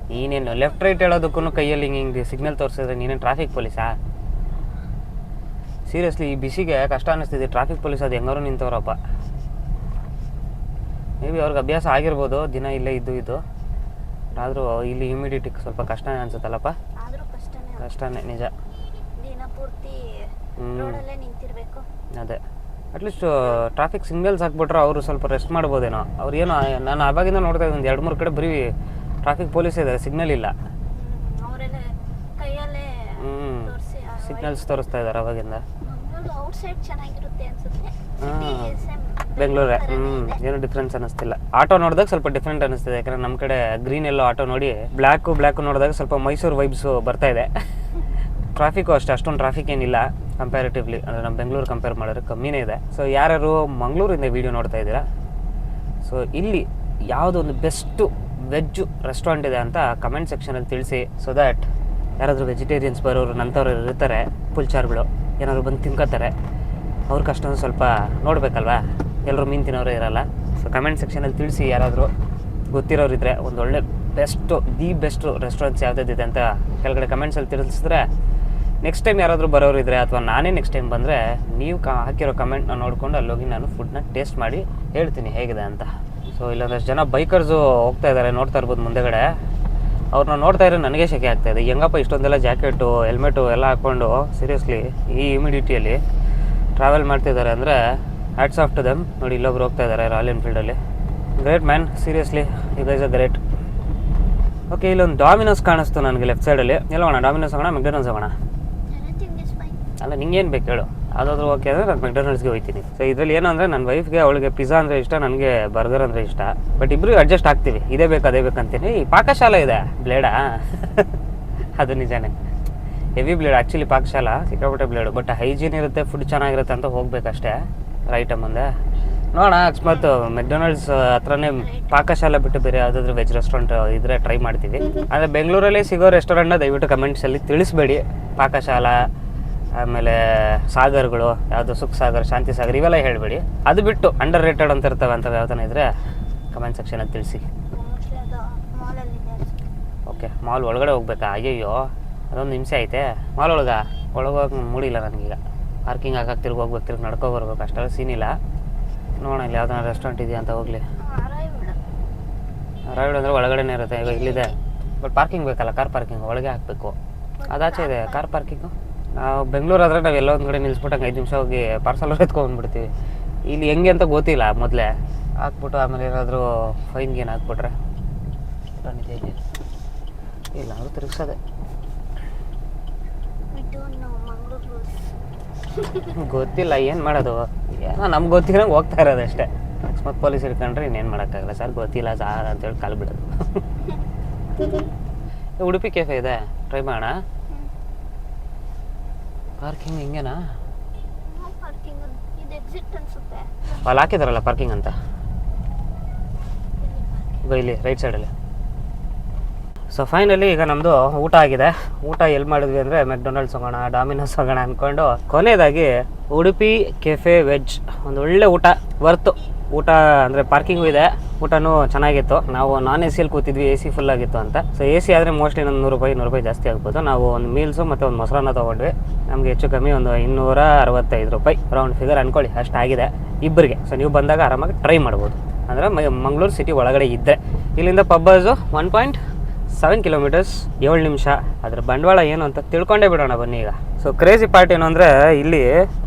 ನೀನೇನು ಲೆಫ್ಟ್ ರೈಟ್ ಹೇಳೋದಕ್ಕೂ ಕೈಯಲ್ಲಿ ಹಿಂಗೆ ಸಿಗ್ನಲ್ ತೋರಿಸಿದ್ರೆ ನೀನೇನು ಟ್ರಾಫಿಕ್ ಪೊಲೀಸಾ? ಸೀರಿಯಸ್ಲಿ ಈ ಬಿಸಿಗೆ ಕಷ್ಟ ಅನ್ನಿಸ್ತಿದೆ. ಟ್ರಾಫಿಕ್ ಪೊಲೀಸ್ ಅದು ಹೆಂಗಾರು ನಿಂತವ್ರಪ್ಪ. ಮೇ ಬಿ ಅವ್ರಿಗೆ ಅಭ್ಯಾಸ ಆಗಿರ್ಬೋದು, ದಿನ ಇಲ್ಲೇ ಇದ್ದು. ಆದರೂ ಇಲ್ಲಿ ಹ್ಯುಮಿಡಿಟಿಗೆ ಸ್ವಲ್ಪ ಕಷ್ಟನೇ ಅನ್ಸುತ್ತಲ್ಲಪ್ಪ. ಕಷ್ಟನೇ ನಿಜ. ಅದೇ ಅಟ್ಲೀಸ್ಟ್ ಟ್ರಾಫಿಕ್ ಸಿಗ್ನಲ್ಸ್ ಹಾಕ್ಬಿಟ್ರೆ ಅವರು ಸ್ವಲ್ಪ ರೆಸ್ಟ್ ಮಾಡ್ಬೋದೇನೋ. ಅವ್ರು ಏನೋ, ನಾನು ಆವಾಗಿಂದ ನೋಡ್ತಾ ಇದ್ದೀನಿ 2-3 ಕಡೆ ಬರೀ ಟ್ರಾಫಿಕ್ ಪೊಲೀಸ್ ಇದೆ, ಸಿಗ್ನಲ್ ಇಲ್ಲ. ಸಿಗ್ನಲ್ಸ್ ತೋರಿಸ್ತಾ ಇದ್ದಾರೆ ಅವಾಗಿಂದ. ಬೆಂಗಳೂರೇ ಏನೂ ಡಿಫ್ರೆನ್ಸ್ ಅನ್ನಿಸ್ತಿಲ್ಲ. ಆಟೋ ನೋಡಿದಾಗ ಸ್ವಲ್ಪ ಡಿಫ್ರೆಂಟ್ ಅನ್ನಿಸ್ತಿದೆ, ಯಾಕಂದರೆ ನಮ್ಮ ಕಡೆ ಗ್ರೀನ್ ಎಲ್ಲೋ ಆಟೋ ನೋಡಿ ಬ್ಲ್ಯಾಕು ನೋಡಿದಾಗ ಸ್ವಲ್ಪ ಮೈಸೂರು ವೈಬ್ಸು ಬರ್ತಾ ಇದೆ. ಟ್ರಾಫಿಕ್ಕು ಅಷ್ಟೊಂದು ಟ್ರಾಫಿಕ್ ಏನಿಲ್ಲ ಕಂಪ್ಯಾರಿಟಿವ್ಲಿ, ಅಂದರೆ ನಮ್ಮ ಬೆಂಗಳೂರು ಕಂಪೇರ್ ಮಾಡಿದ್ರೆ ಕಮ್ಮಿನೇ ಇದೆ. ಸೊ ಯಾರ್ಯಾರು ಮಂಗಳೂರಿಂದ ವೀಡಿಯೋ ನೋಡ್ತಾ ಇದ್ದೀರಾ, ಸೊ ಇಲ್ಲಿ ಯಾವುದೊಂದು ವೆಜ್ ರೆಸ್ಟೋರೆಂಟ್ ಇದೆ ಅಂತ ಕಮೆಂಟ್ ಸೆಕ್ಷನಲ್ಲಿ ತಿಳಿಸಿ. ಸೊ ದ್ಯಾಟ್ ಯಾರಾದರೂ ವೆಜಿಟೇರಿಯನ್ಸ್ ಬರೋರು ನಂತವ್ರು ಇರ್ತಾರೆ, ಪುಲ್ಚಾರ್ಗಳು ಏನಾದರೂ ಬಂದು ತಿನ್ಕೋತಾರೆ, ಅವ್ರ ಕಷ್ಟನೂ ಸ್ವಲ್ಪ ನೋಡಬೇಕಲ್ವಾ, ಎಲ್ಲರೂ ಮೀನು ತಿನ್ನೋರೇ ಇರಲ್ಲ. ಸೊ ಕಮೆಂಟ್ ಸೆಕ್ಷನಲ್ಲಿ ತಿಳಿಸಿ, ಯಾರಾದರೂ ಗೊತ್ತಿರೋರಿದ್ದರೆ ಒಂದೊಳ್ಳೆ ಬೆಸ್ಟು ರೆಸ್ಟೋರೆಂಟ್ಸ್ ಯಾವುದಿದೆ ಅಂತ ಕೆಳಗಡೆ ಕಮೆಂಟ್ಸಲ್ಲಿ ತಿಳಿಸಿದ್ರೆ ನೆಕ್ಸ್ಟ್ ಟೈಮ್ ಯಾರಾದರೂ ಬರೋರಿದ್ರೆ ಅಥವಾ ನಾನೇ ನೆಕ್ಸ್ಟ್ ಟೈಮ್ ಬಂದರೆ ನೀವು ಹಾಕಿರೋ ಕಮೆಂಟ್ನ ನೋಡಿಕೊಂಡು ಅಲ್ಲೋಗಿ ನಾನು ಫುಡ್ನ ಟೇಸ್ಟ್ ಮಾಡಿ ಹೇಳ್ತೀನಿ ಹೇಗಿದೆ ಅಂತ. ಸೊ ಇಲ್ಲೊಂದಷ್ಟು ಜನ ಬೈಕರ್ಸು ಹೋಗ್ತಾ ಇದ್ದಾರೆ, ನೋಡ್ತಾ ಇರ್ಬೋದು ಮುಂದೆಗಡೆ. ಅವ್ರನ್ನ ನೋಡ್ತಾ ಇದ್ರೆ ನನಗೆ ಶೆಕೆ ಆಗ್ತಾಯಿದೆ. ಹೆಂಗಪ್ಪ ಇಷ್ಟೊಂದೆಲ್ಲ ಜಾಕೆಟು ಹೆಲ್ಮೆಟು ಎಲ್ಲ ಹಾಕ್ಕೊಂಡು ಸೀರಿಯಸ್ಲಿ ಈ ಹ್ಯುಮಿಡಿಟಿಯಲ್ಲಿ ಟ್ರಾವೆಲ್ ಮಾಡ್ತಿದ್ದಾರೆ ಅಂದರೆ ಹ್ಯಾಟ್ಸ್ ಆಫ್ ಟು ದೆಮ್. ನೋಡಿ ಇಲ್ಲೊಬ್ರು ಹೋಗ್ತಾ ಇದ್ದಾರೆ ರಾಯಲ್ ಎನ್ಫೀಲ್ಡಲ್ಲಿ. Great man, seriously you guys are great. Okay, ಇಲ್ಲೊಂದು ಡಾಮಿನೋಸ್ ಕಾಣಿಸ್ತು ನನಗೆ ಲೆಫ್ಟ್ ಸೈಡಲ್ಲಿ. ಎಲ್ಲೋಣ, ಡಾಮಿನೋಸ್ ಹೋಗೋಣ ಮೆಕ್ಡೊನಾಲ್ಡ್ಸ್ ಹೋಗೋಣ? ಅಲ್ಲ, ನಿಂಗೇನು ಬೇಕು ಹೇಳು, ಯಾವುದಾದ್ರೂ ಓಕೆ ಅಂದರೆ ನಾನು ಮೆಕ್ಡೊನಾಲ್ಡ್ಸ್ಗೆ ಹೋಗ್ತೀನಿ. ಸೊ ಇದರಲ್ಲಿ ಏನು ಅಂದರೆ ನನ್ನ ವೈಫ್ಗೆ ಅವಳಿಗೆ ಪಿಜ್ಜಾ ಅಂದರೆ ಇಷ್ಟ, ನನಗೆ ಬರ್ಗರ್ ಅಂದರೆ ಇಷ್ಟ. ಬಟ್ ಇಬ್ಬರು ಅಡ್ಜಸ್ಟ್ ಆಗ್ತೀವಿ, ಇದೇ ಬೇಕು ಅದೇ ಬೇಕಂತೀನಿ. ಈ ಪಾಕಶಾಲೆ ಇದೆ ಬ್ಲೇಡಾ ಅದು ನಿಜಾನೇ, ಹೆವಿ ಬ್ಲೇಡ್ ಆ್ಯಕ್ಚುಲಿ ಪಾಕಶಾಲಾ, ಸಿಕ್ಕಾಪಟ್ಟೆ ಬ್ಲೇಡು. ಬಟ್ ಹೈಜೀನ್ ಇರುತ್ತೆ, ಫುಡ್ ಚೆನ್ನಾಗಿರುತ್ತೆ ಅಂತ ಹೋಗಬೇಕಷ್ಟೇ ರೈಟ್ ಮುಂದೆ. ನೋಡೋಣ, ಅಕಸ್ಮಾತ್ ಮೆಕ್ಡೊನಾಲ್ಡ್ಸ್ ಹತ್ರನೇ ಪಾಕಶಾಲೆ ಬಿಟ್ಟು ಬೇರೆ ಯಾವುದಾದ್ರೂ ವೆಜ್ ರೆಸ್ಟೋರೆಂಟ್ ಇದ್ದರೆ ಟ್ರೈ ಮಾಡ್ತೀವಿ. ಆದರೆ ಬೆಂಗಳೂರಲ್ಲಿ ಸಿಗೋ ರೆಸ್ಟೋರೆಂಟ್ನ ದಯವಿಟ್ಟು ಕಮೆಂಟ್ಸಲ್ಲಿ ತಿಳಿಸ್ಬೇಡಿ. ಪಾಕಶಾಲಾ, ಆಮೇಲೆ ಸಾಗರ್ಗಳು, ಯಾವುದು ಸುಖ ಸಾಗರ್, ಶಾಂತಿ ಸಾಗರ್ ಇವೆಲ್ಲ ಹೇಳಬೇಡಿ. ಅದು ಬಿಟ್ಟು ಅಂಡರ್ ರೇಟೆಡ್ ಅಂತ ಇರ್ತವೆ ಅಂತ ಯಾವ್ದಾನ ಇದ್ದರೆ ಕಮೆಂಟ್ ಸೆಕ್ಷನಲ್ಲಿ ತಿಳಿಸಿ. ಓಕೆ, ಮಾಲ್ ಒಳಗಡೆ ಹೋಗ್ಬೇಕಾ? ಅಯ್ಯಯ್ಯೋ, ಅದೊಂದು ಹಿಂಸೆ ಐತೆ ಮಾಲ್ ಒಳಗೋಗಿ ಮೂಡಿಲ್ಲ ನನಗೀಗ. ಪಾರ್ಕಿಂಗ್ ಹಾಕಕ್ಕೆ ತಿರ್ಗಿ ಹೋಗ್ಬೇಕು, ತಿರ್ಗಿ ನಡ್ಕೊ ಬರ್ಬೇಕು, ಅಷ್ಟೆಲ್ಲ ಸೀನಿಲ್ಲ. ನೋಡೋಣ ಇಲ್ಲಿ ಯಾವ್ದಾನ ರೆಸ್ಟೋರೆಂಟ್ ಇದೆಯಾ ಅಂತ ಹೋಗಲಿ. ರೈಡ್ ಅಂದರೆ ಒಳಗಡೆನೇ ಇರುತ್ತೆ. ಈಗ ಇಲ್ಲಿದೆ, ಬಟ್ ಪಾರ್ಕಿಂಗ್ ಬೇಕಲ್ಲ, ಕಾರ್ ಪಾರ್ಕಿಂಗ್ ಒಳಗೆ ಹಾಕಬೇಕು. ಅದಾಚೆ ಇದೆ ಕಾರ್ ಪಾರ್ಕಿಂಗು. ನಾವು ಬೆಂಗಳೂರು ಆದರೆ ನಾವು ಎಲ್ಲ ಒಂದು ಕಡೆ ನಿಲ್ಲಿಸ್ಬಿಟ್ಟಂಗೆ 5 ನಿಮಿಷ ಹೋಗಿ ಪಾರ್ಸಲ್ ಎತ್ಕೊಂಡ್ಬಿಡ್ತೀವಿ. ಇಲ್ಲಿ ಹೆಂಗೆ ಅಂತ ಗೊತ್ತಿಲ್ಲ, ಮೊದಲೇ ಹಾಕ್ಬಿಟ್ಟು ಆಮೇಲೆ ಏನಾದರೂ ಫೈನ್ಗೇನು ಹಾಕ್ಬಿಟ್ರೆ ಇಲ್ಲ ಅವರು ತಿರುಗಿಸೋದೆ. ಗೊತ್ತಿಲ್ಲ ಏನು ಮಾಡೋದು, ಏನೋ ನಮ್ಗೆ ಗೊತ್ತಿರೋಂಗೆ ಹೋಗ್ತಾ ಇರೋದು ಅಷ್ಟೇ. ಅಕಸ್ಮಾತ್ ಪೊಲೀಸ್ ಇಟ್ಕೊಂಡ್ರೆ ಇನ್ನೇನು ಮಾಡೋಕ್ಕಾಗಲ್ಲ. ಸರ್ ಗೊತ್ತಿಲ್ಲ ಸಾರ್ ಅಂತೇಳಿ ಕಾಲು ಬಿಡೋದು. ಉಡುಪಿ ಕೆಫೆ ಇದೆ, ಟ್ರೈ ಮಾಡೋಣ. ಪಾರ್ಕಿಂಗ್ ಹಿಂಗೇನಾ? ಅಲ್ಲಿ ಹಾಕಿದಾರಲ್ಲ ಪಾರ್ಕಿಂಗ್ ಅಂತ, ಇಲ್ಲಿ ರೈಟ್ ಸೈಡಲ್ಲಿ. ಸೊ ಫೈನಲಿ ಈಗ ನಮ್ಮದು ಊಟ ಆಗಿದೆ. ಊಟ ಎಲ್ಲಿ ಮಾಡಿದ್ವಿ ಅಂದರೆ ಮೆಕ್ಡೊನಾಲ್ಡ್ಸ್ ಹೋಗೋಣ, ಡಾಮಿನೋಸ್ ಹೋಗೋಣ ಅಂದ್ಕೊಂಡು ಕೊನೆಯದಾಗಿ ಉಡುಪಿ ಕೆಫೆ ವೆಜ್ ಒಂದು ಒಳ್ಳೆ ಊಟ ವರ್ತು. ಊಟ ಅಂದರೆ ಪಾರ್ಕಿಂಗು ಇದೆ, ಊಟನೂ ಚೆನ್ನಾಗಿತ್ತು. ನಾವು ನಾನ್ AC ಯಲ್ಲಿ ಕೂತಿದ್ವಿ, AC ಫುಲ್ ಆಗಿತ್ತು ಅಂತ. ಸೊ AC ಆದರೆ ಮೋಸ್ಟ್ಲಿ ಒಂದು 100 ರೂಪಾಯಿ ಜಾಸ್ತಿ ಆಗ್ಬೋದು. ನಾವು ಒಂದು ಮೀಲ್ಸು ಮತ್ತು ಒಂದು ಮೊಸರನ್ನ ತೊಗೊಂಡ್ವಿ. ನಮಗೆ ಹೆಚ್ಚು ಕಮ್ಮಿ ಒಂದು 265 ರೂಪಾಯಿ ರೌಂಡ್ ಫಿಗರ್ ಅಂದ್ಕೊಳ್ಳಿ, ಅಷ್ಟಾಗಿದೆ ಇಬ್ಬರಿಗೆ. ಸೊ ನೀವು ಬಂದಾಗ ಆರಾಮಾಗಿ ಟ್ರೈ ಮಾಡ್ಬೋದು. ಅಂದರೆ ಮಂಗಳೂರು ಸಿಟಿ ಒಳಗಡೆ ಇದ್ದರೆ. ಇಲ್ಲಿಂದ ಪಬ್ಬಾಸು 1.7 ಕಿಲೋಮೀಟರ್ಸ್, 7 ನಿಮಿಷ. ಅದರ ಬಂಡವಾಳ ಏನು ಅಂತ ತಿಳ್ಕೊಂಡೇ ಬಿಡೋಣ ಬನ್ನಿ ಈಗ. ಸೊ ಕ್ರೇಜಿ ಪಾರ್ಟ್ ಏನು ಅಂದರೆ ಇಲ್ಲಿ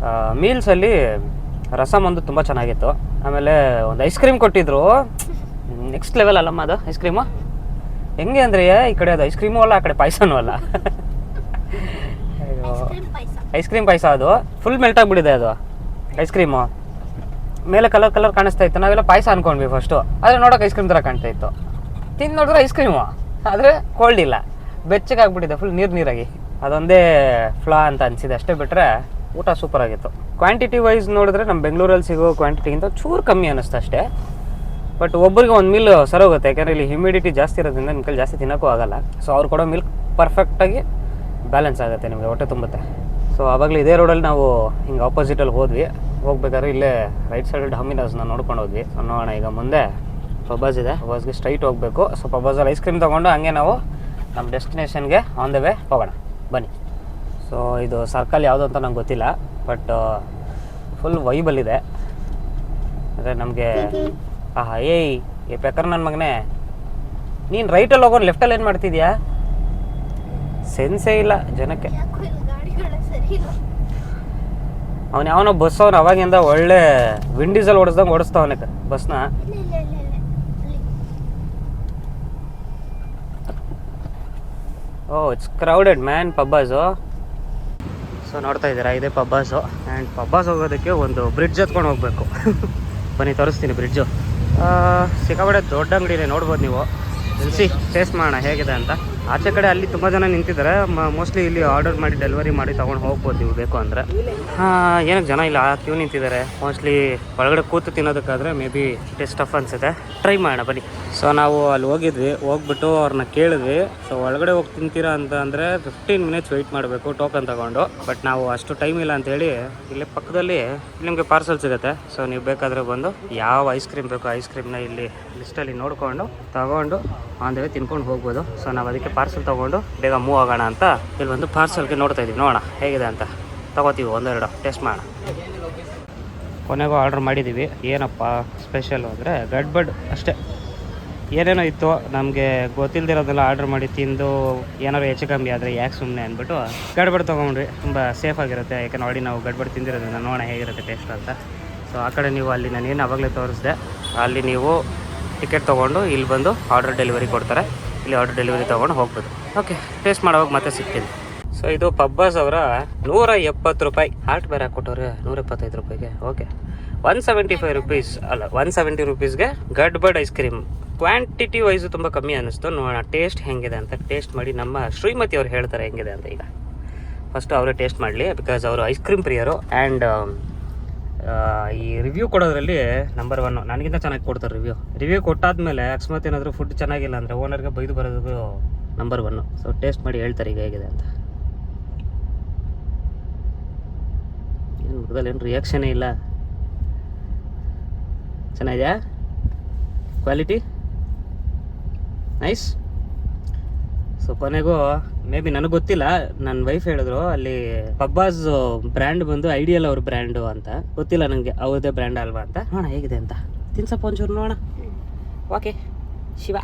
ಮೀಲ್ಸಲ್ಲಿ ರಸಮ್ ಒಂದು ತುಂಬ ಚೆನ್ನಾಗಿತ್ತು. ಆಮೇಲೆ ಒಂದು ಐಸ್ ಕ್ರೀಮ್ ಕೊಟ್ಟಿದ್ರು, ನೆಕ್ಸ್ಟ್ ಲೆವೆಲ್ ಅಲ್ಲಮ್ಮ ಅದು ಐಸ್ ಕ್ರೀಮು. ಹೆಂಗೆ ಅಂದರೆ ಈ ಕಡೆ ಅದು ಐಸ್ ಕ್ರೀಮು ಅಲ್ಲ, ಆ ಕಡೆ ಪಾಯಸನೂ ಅಲ್ಲ. ಐಸ್ ಕ್ರೀಮ್ ಪಾಯಸ, ಅದು ಫುಲ್ ಮೆಲ್ಟ್ ಆಗಿಬಿಟ್ಟಿದೆ ಅದು ಐಸ್ ಕ್ರೀಮು. ಮೇಲೆ ಕಲರ್ ಕಾಣಿಸ್ತಾ ಇತ್ತು. ನಾವೆಲ್ಲ ಪಾಯಸ ಅನ್ಕೊಂಡ್ವಿ ಫಸ್ಟು, ಆದರೆ ನೋಡೋಕೆ ಐಸ್ ಕ್ರೀಮ್ ಥರ ಕಾಣ್ತಾ ಇತ್ತು. ತಿಂದು ನೋಡಿದ್ರೆ ಐಸ್ ಕ್ರೀಮು, ಆದರೆ ಕೋಲ್ಡ್ ಇಲ್ಲ, ಬೆಚ್ಚಗಾಗ್ಬಿಟ್ಟಿದೆ ಫುಲ್ ನೀರಾಗಿ. ಅದೊಂದೇ ಫ್ಲಾ ಅಂತ ಅನಿಸಿದೆ ಅಷ್ಟೇ, ಬಿಟ್ಟರೆ ಊಟ ಸೂಪರ್ ಆಗಿತ್ತು. ಕ್ವಾಂಟಿಟಿ ವೈಸ್ ನೋಡಿದ್ರೆ ನಮ್ಮ ಬೆಂಗಳೂರಲ್ಲಿ ಸಿಗೋ ಕ್ವಾಂಟಿಟಿಗಿಂತ ಚೂರು ಕಮ್ಮಿ ಅನ್ನಿಸ್ತು ಅಷ್ಟೇ. ಬಟ್ ಒಬ್ಬರಿಗೆ ಒಂದು ಮೀಲ್ ಸರೋಗುತ್ತೆ, ಯಾಕೆಂದರೆ ಇಲ್ಲಿ ಹ್ಯುಮಿಡಿಟಿ ಜಾಸ್ತಿ ಇರೋದ್ರಿಂದ ನಿಮ್ಮ ಕೈಲಿ ಜಾಸ್ತಿ ತಿನ್ನೋಕ್ಕೂ ಆಗಲ್ಲ. ಸೊ ಅವ್ರು ಕೊಡೋ ಮಿಲ್ಕ್ ಪರ್ಫೆಕ್ಟಾಗಿ ಬ್ಯಾಲೆನ್ಸ್ ಆಗುತ್ತೆ, ನಿಮಗೆ ಹೊಟ್ಟೆ ತುಂಬುತ್ತೆ. ಸೊ ಆವಾಗಲೇ ಇದೇ ರೋಡಲ್ಲಿ ನಾವು ಹಿಂಗೆ ಆಪೋಸಿಟಲ್ಲಿ ಹೋಗ್ಬೇಕಾದ್ರೆ ಇಲ್ಲೇ ರೈಟ್ ಸೈಡ್ ಡಾಮಿನೋಸ್ನ ನೋಡ್ಕೊಂಡು ಹೋದ್ವಿ. ಸೊ ನೋಡೋಣ, ಈಗ ಮುಂದೆ ಪಬ್ಬಾಸ್ ಇದೆ, ಪಬ್ಬಾಸ್ಗೆ ಸ್ಟ್ರೈಟ್ ಹೋಗಬೇಕು. ಸೊ ಪಬ್ಬಾಸಲ್ಲಿ ಐಸ್ ಕ್ರೀಮ್ ತೊಗೊಂಡು ಹಂಗೆ ನಾವು ನಮ್ಮ ಡೆಸ್ಟಿನೇಷನ್ಗೆ ಆನ್ ದ ವೇ ಹೋಗೋಣ ಬನ್ನಿ. ಸೊ ಇದು ಸರ್ಕಲ್ ಯಾವುದು ಅಂತ ನಂಗೆ ಗೊತ್ತಿಲ್ಲ, ಬಟ್ ಫುಲ್ ವೈಬಲ್ಲಿದೆ. ಅಂದರೆ ನಮಗೆ ಏ ಪೆಕ್ಕರ್ ನನ್ನ ಮಗನೇ, ನೀನು ರೈಟಲ್ಲಿ ಹೋಗೋನು ಲೆಫ್ಟಲ್ಲಿ ಏನು ಮಾಡ್ತಿದ್ಯಾ? ಸೆನ್ಸೇ ಇಲ್ಲ ಜನಕ್ಕೆ. ಅವನು ಯಾವನೋ ಬಸ್ ಅವನು ಅವಾಗಿಂದ ಒಳ್ಳೆ ವಿಂಡೀಸಲ್ಲಿ ಓಡಿಸ್ದಂಗೆ ಓಡಿಸ್ತಾವನೆ ಬಸ್ನ. ಓ ಇಟ್ಸ್ ಕ್ರೌಡೆಡ್ ಮ್ಯಾನ್ ಪಬ್ಬಾಸು. ಸೊ ನೋಡ್ತಾ ಇದ್ದೀರಾ, ಇದೇ ಪಬ್ಬಾಸು. ಆ್ಯಂಡ್ ಪಬ್ಬಾಸ್ ಹೋಗೋದಕ್ಕೆ ಒಂದು ಬ್ರಿಡ್ಜ್ ಹತ್ಕೊಂಡು ಹೋಗಬೇಕು. ಬನ್ನಿ ತೋರಿಸ್ತೀನಿ ಬ್ರಿಡ್ಜು. ಸಿಕ್ಕಾಪಟ್ಟೆ ದೊಡ್ಡ ಅಂಗಡಿ ಇದೆ, ನೋಡ್ಬೋದು ನೀವು. ನಿಲ್ಲಿಸಿ ಟೇಸ್ಟ್ ಮಾಡೋಣ ಹೇಗಿದೆ ಅಂತ. ಆಚೆ ಕಡೆ ಅಲ್ಲಿ ತುಂಬ ಜನ ನಿಂತಿದ್ದಾರೆ. ಮೋಸ್ಟ್ಲಿ ಇಲ್ಲಿ ಆರ್ಡರ್ ಮಾಡಿ ಡೆಲಿವರಿ ಮಾಡಿ ತೊಗೊಂಡು ಹೋಗ್ಬೋದು ನೀವು ಬೇಕು ಅಂದರೆ. ಏನಕ್ಕೆ ಜನ ಇಲ್ಲ, ಕ್ಯೂ ನಿಂತಿದ್ದಾರೆ. ಮೋಸ್ಟ್ಲಿ ಒಳಗಡೆ ಕೂತು ತಿನ್ನೋದಕ್ಕಾದರೆ ಮೇ ಬಿ ಟೇಸ್ಟ್ ಟಫ್ ಅನಿಸುತ್ತೆ. ಟ್ರೈ ಮಾಡೋಣ ಬನ್ನಿ. ಸೊ ನಾವು ಅಲ್ಲಿ ಹೋಗಿದ್ವಿ, ಹೋಗ್ಬಿಟ್ಟು ಅವ್ರನ್ನ ಕೇಳಿದ್ವಿ. ಸೊ ಒಳಗಡೆ ಹೋಗಿ ತಿಂತೀರಾ ಅಂತ ಅಂದರೆ 15 ಮಿನಿಟ್ಸ್ ವೆಯ್ಟ್ ಮಾಡಬೇಕು ಟೋಕನ್ ತೊಗೊಂಡು. ಬಟ್ ನಾವು ಅಷ್ಟು ಟೈಮ್ ಇಲ್ಲ ಅಂತೇಳಿ ಇಲ್ಲೇ ಪಕ್ಕದಲ್ಲಿ ನಿಮಗೆ ಪಾರ್ಸಲ್ ಸಿಗುತ್ತೆ. ಸೊ ನೀವು ಬೇಕಾದರೆ ಬಂದು ಯಾವ ಐಸ್ ಕ್ರೀಮ್ ಬೇಕೋ ಐಸ್ ಕ್ರೀಮ್ನ ಇಲ್ಲಿ ಲಿಸ್ಟಲ್ಲಿ ನೋಡಿಕೊಂಡು ತಗೊಂಡು ಅಂದರೆ ತಿನ್ಕೊಂಡು ಹೋಗ್ಬೋದು. ಸೊ ನಾವು ಅದಕ್ಕೆ ಪಾರ್ಸಲ್ ತೊಗೊಂಡು ಬೇಗ ಮೂವ್ ಆಗೋಣ ಅಂತ ಇಲ್ಲಿ ಒಂದು ಪಾರ್ಸಲ್ಗೆ ನೋಡ್ತಾ ಇದ್ದೀವಿ. ನೋಡೋಣ ಹೇಗಿದೆ ಅಂತ, ತೊಗೋತೀವಿ ಒಂದೆರಡು ಟೇಸ್ಟ್ ಮಾಡೋಣ. ಕೊನೆಗೂ ಆರ್ಡ್ರ್ ಮಾಡಿದ್ದೀವಿ. ಏನಪ್ಪ ಸ್ಪೆಷಲು ಅಂದರೆ ಗಡ್ಬಡ್ ಅಷ್ಟೇ, ಏನೇನೋ ಇತ್ತು ನಮಗೆ ಗೊತ್ತಿಲ್ಲದಿರೋದೆಲ್ಲ ಆರ್ಡ್ರ್ ಮಾಡಿ ತಿಂದು ಏನಾದ್ರು ಹೆಚ್ಚು ಕಮ್ಮಿ ಆದರೆ ಯಾಕೆ ಸುಮ್ಮನೆ ಅಂದ್ಬಿಟ್ಟು ಗಡ್ಬಡ್ ತೊಗೊಂಡ್ರಿ. ತುಂಬ ಸೇಫ್ ಆಗಿರುತ್ತೆ, ಯಾಕೆ ನೋಡಿ ನಾವು ಗಡ್ಬಡ್ ತಿಂದಿರೋದ್ರಿಂದ ನೋಡೋಣ ಹೇಗಿರುತ್ತೆ ಟೇಸ್ಟ್ ಅಂತ. ಸೊ ಆ ಕಡೆ ನೀವು ಅಲ್ಲಿ ನಾನು ಏನು ಆವಾಗಲೇ ತೋರಿಸಿದೆ, ಅಲ್ಲಿ ನೀವು ಟಿಕೆಟ್ ತೊಗೊಂಡು ಇಲ್ಲಿ ಬಂದು ಆರ್ಡರ್ ಡೆಲಿವರಿ ಕೊಡ್ತಾರೆ. ಇಲ್ಲಿ ಆರ್ಡರ್ ಡೆಲಿವರಿ ತೊಗೊಂಡು ಹೋಗ್ಬೋದು. ಓಕೆ, ಟೇಸ್ಟ್ ಮಾಡೋವಾಗ ಮತ್ತೆ ಸಿಗ್ತೀನಿ. ಸೊ ಇದು ಪಬ್ಬಾಸ್ ಅವರ 170 ರೂಪಾಯಿ ಹಾರ್ಟ್ ಬೇರೆ ಹಾಕ್ಕೊಟ್ಟವ್ರೆ 175 ರೂಪಾಯಿಗೆ. ಓಕೆ, 175 ರುಪೀಸ್ ಅಲ್ಲ 170 ರುಪೀಸ್ಗೆ ಗಡ್ಬಡ್ ಐಸ್ ಕ್ರೀಮ್. ಕ್ವಾಂಟಿಟಿ ವೈಸು ತುಂಬ ಕಮ್ಮಿ ಅನ್ನಿಸ್ತು. ನೋಡೋಣ ಟೇಸ್ಟ್ ಹೆಂಗಿದೆ ಅಂತ. ಟೇಸ್ಟ್ ಮಾಡಿ ನಮ್ಮ ಶ್ರೀಮತಿ ಅವ್ರು ಹೇಳ್ತಾರೆ ಹೆಂಗಿದೆ ಅಂತ. ಈಗ ಫಸ್ಟು ಅವರೇ ಟೇಸ್ಟ್ ಮಾಡಲಿ, ಬಿಕಾಸ್ ಅವರು ಐಸ್ ಕ್ರೀಮ್ ಪ್ರಿಯರು. ಆ್ಯಂಡ್ ಈ ರಿವ್ಯೂ ಕೊಡೋದ್ರಲ್ಲಿ ನಂಬರ್ 1. ನನಗಿಂತ ಚೆನ್ನಾಗಿ ಕೊಡ್ತಾರೆ ರಿವ್ಯೂ ಕೊಟ್ಟಾದ್ಮೇಲೆ ಅಕಸ್ಮಾತ್ ಏನಾದರೂ ಫುಡ್ ಚೆನ್ನಾಗಿಲ್ಲ ಅಂದರೆ ಓನರ್ಗೆ ಬೈದು ಬರೋದು ನಂಬರ್ 1. ಸೊ ಟೇಸ್ಟ್ ಮಾಡಿ ಹೇಳ್ತಾರೆ ಈಗ ಹೇಗಿದೆ ಅಂತ. ಏನು ಮುಖದಲ್ಲಿ ಏನು ರಿಯಾಕ್ಷನೇ ಇಲ್ಲ. ಚೆನ್ನಾಗಿದೆಯಾ? Quality nice. ಸೊ ಕೊನೆಗೂ ಮೇ ಬಿ ನನಗೆ ಗೊತ್ತಿಲ್ಲ, ನನ್ನ ವೈಫ್ ಹೇಳಿದ್ರು ಅಲ್ಲಿ ಪಬ್ಬಾಸ್ ಬ್ರ್ಯಾಂಡ್ ಬಂದು ಐಡಿಯಲ್ ಅವ್ರ ಬ್ರ್ಯಾಂಡು ಅಂತ. ಗೊತ್ತಿಲ್ಲ ನನಗೆ ಅವ್ರದ್ದೇ ಬ್ರ್ಯಾಂಡ್ ಅಲ್ವಾ ಅಂತ. ನೋಡೋಣ ಹೇಗಿದೆ ಅಂತ. ತಿನ್ಸಪ್ಪ ಒಂಚೂರು ನೋಡೋಣ. ಓಕೆ ಶಿವ.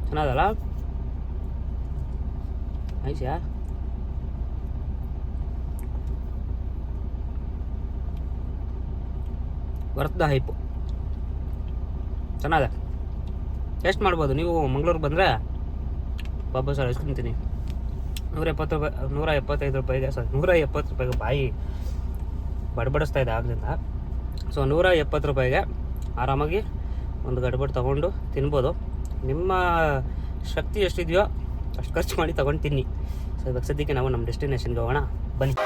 ಚೆನ್ನಾಗಲ್ಲ? ನೈಸ್ಯಾ? Worth the hype. ಚೆನ್ನಾಗಿದೆ, ಟೇಸ್ಟ್ ಮಾಡ್ಬೋದು. ನೀವು ಮಂಗಳೂರು ಬಂದರೆ ಪಬ್ಬಾಸ್ ಐಸ್ ಕ್ರೀಮ್ ತಿನ್ನಿ. 170 ರೂಪಾಯಿ 175 ರೂಪಾಯಿಗೆ 170 ರೂಪಾಯಿಗೆ ಬಾಯಿ ಬಡಬಡಿಸ್ತಾ ಇದೆ ಆಗಲಿಂದ. ಸೊ 170 ರೂಪಾಯಿಗೆ ಆರಾಮಾಗಿ ಒಂದು ಗಡ್ಬಡ್ ತೊಗೊಂಡು ತಿನ್ಬೋದು. ನಿಮ್ಮ ಶಕ್ತಿ ಎಷ್ಟಿದೆಯೋ ಅಷ್ಟು ಖರ್ಚು ಮಾಡಿ ತೊಗೊಂಡು ತಿನ್ನಿ. ಸೊ ಇವಾಗ ಸದ್ಯಕ್ಕೆ ನಾವು ನಮ್ಮ ಡೆಸ್ಟಿನೇಷನ್ಗೆ ಹೋಗೋಣ ಬನ್ನಿ.